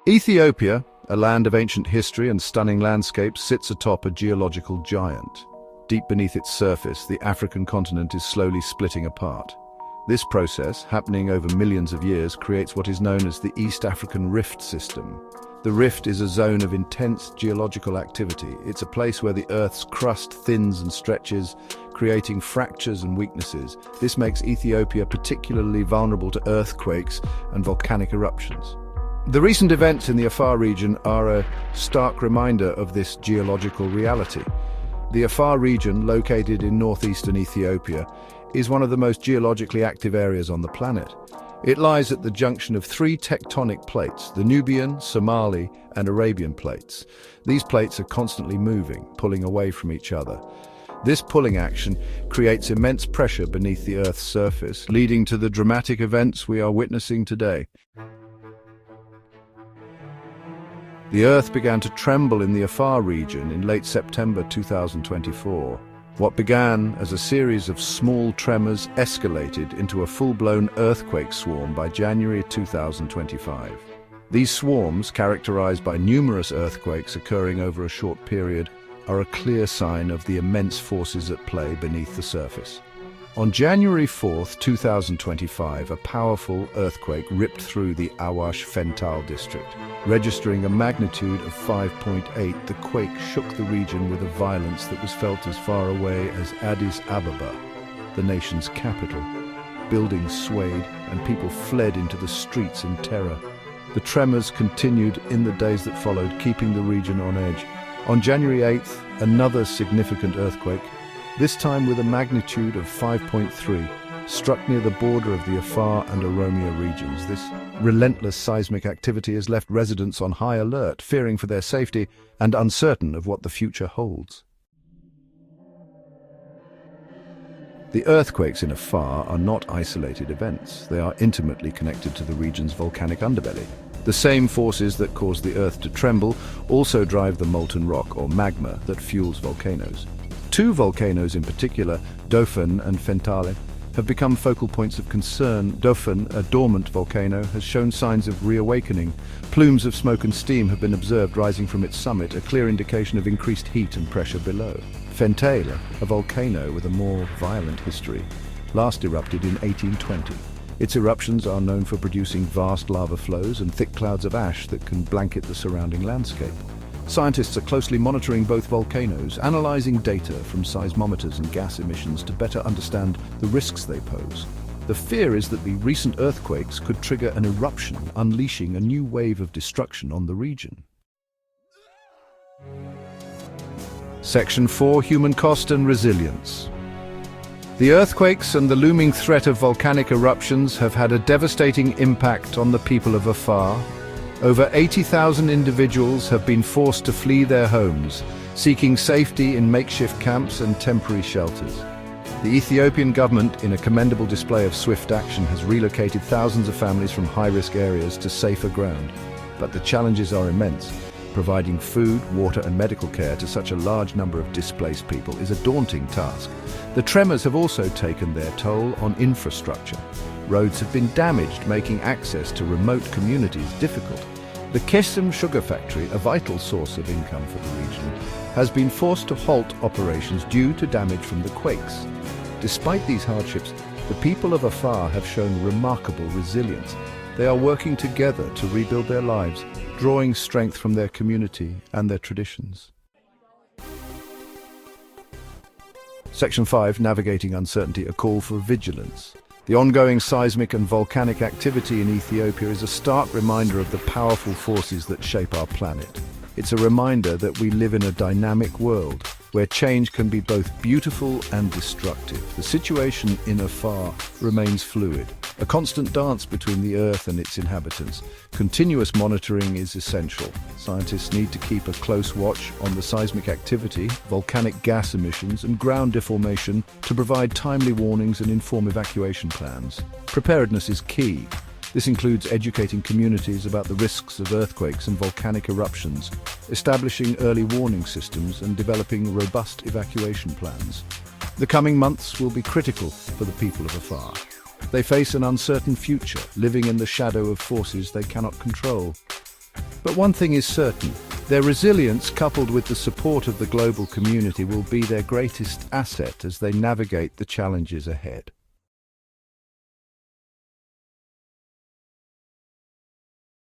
Ethiopia, a land of ancient history and stunning landscapes, sits atop a geological giant. Deep beneath its surface, the African continent is slowly splitting apart. This process, happening over millions of years, creates what is known as the East African Rift System. The rift is a zone of intense geological activity. It's a place where the Earth's crust thins and stretches, creating fractures and weaknesses. This makes Ethiopia particularly vulnerable to earthquakes and volcanic eruptions. The recent events in the Afar region are a stark reminder of this geological reality. The Afar region, located in northeastern Ethiopia, is one of the most geologically active areas on the planet. It lies at the junction of three tectonic plates, the Nubian, Somali, and Arabian plates. These plates are constantly moving, pulling away from each other. This pulling action creates immense pressure beneath the Earth's surface, leading to the dramatic events we are witnessing today. The Earth began to tremble in the Afar region in late September 2024. What began as a series of small tremors escalated into a full-blown earthquake swarm by January 2025. These swarms, characterized by numerous earthquakes occurring over a short period, are a clear sign of the immense forces at play beneath the surface. On January 4, 2025, a powerful earthquake ripped through the Dofen and Fentale district. Registering a magnitude of 5.8, the quake shook the region with a violence that was felt as far away as Addis Ababa, the nation's capital. Buildings swayed and people fled into the streets in terror. The tremors continued in the days that followed, keeping the region on edge. On January 8th, another significant earthquake, this time with a magnitude of 5.3, struck near the border of the Afar and Oromia regions. This relentless seismic activity has left residents on high alert, fearing for their safety and uncertain of what the future holds. The earthquakes in Afar are not isolated events. They are intimately connected to the region's volcanic underbelly. The same forces that cause the Earth to tremble also drive the molten rock, or magma, that fuels volcanoes. Two volcanoes in particular, Dofen and Fentale, have become focal points of concern. Dofen, a dormant volcano, has shown signs of reawakening. Plumes of smoke and steam have been observed rising from its summit, a clear indication of increased heat and pressure below. Fentale, a volcano with a more violent history, last erupted in 1820. Its eruptions are known for producing vast lava flows and thick clouds of ash that can blanket the surrounding landscape. Scientists are closely monitoring both volcanoes, analyzing data from seismometers and gas emissions to better understand the risks they pose. The fear is that the recent earthquakes could trigger an eruption, unleashing a new wave of destruction on the region. Section 4: Human Cost and Resilience. The earthquakes and the looming threat of volcanic eruptions have had a devastating impact on the people of Afar. Over 80,000 individuals have been forced to flee their homes, seeking safety in makeshift camps and temporary shelters. The Ethiopian government, in a commendable display of swift action, has relocated thousands of families from high-risk areas to safer ground. But the challenges are immense. Providing food, water and medical care to such a large number of displaced people is a daunting task. The tremors have also taken their toll on infrastructure. Roads have been damaged, making access to remote communities difficult. The Kesem sugar factory, a vital source of income for the region, has been forced to halt operations due to damage from the quakes. Despite these hardships, the people of Afar have shown remarkable resilience. They are working together to rebuild their lives, drawing strength from their community and their traditions. Section 5: Navigating Uncertainty, a call for vigilance. The ongoing seismic and volcanic activity in Ethiopia is a stark reminder of the powerful forces that shape our planet. It's a reminder that we live in a dynamic world where change can be both beautiful and destructive. The situation in Afar remains fluid, a constant dance between the Earth and its inhabitants. Continuous monitoring is essential. Scientists need to keep a close watch on the seismic activity, volcanic gas emissions, and ground deformation to provide timely warnings and inform evacuation plans. Preparedness is key. This includes educating communities about the risks of earthquakes and volcanic eruptions, establishing early warning systems, and developing robust evacuation plans. The coming months will be critical for the people of Afar. They face an uncertain future, living in the shadow of forces they cannot control. But one thing is certain, their resilience coupled with the support of the global community will be their greatest asset as they navigate the challenges ahead.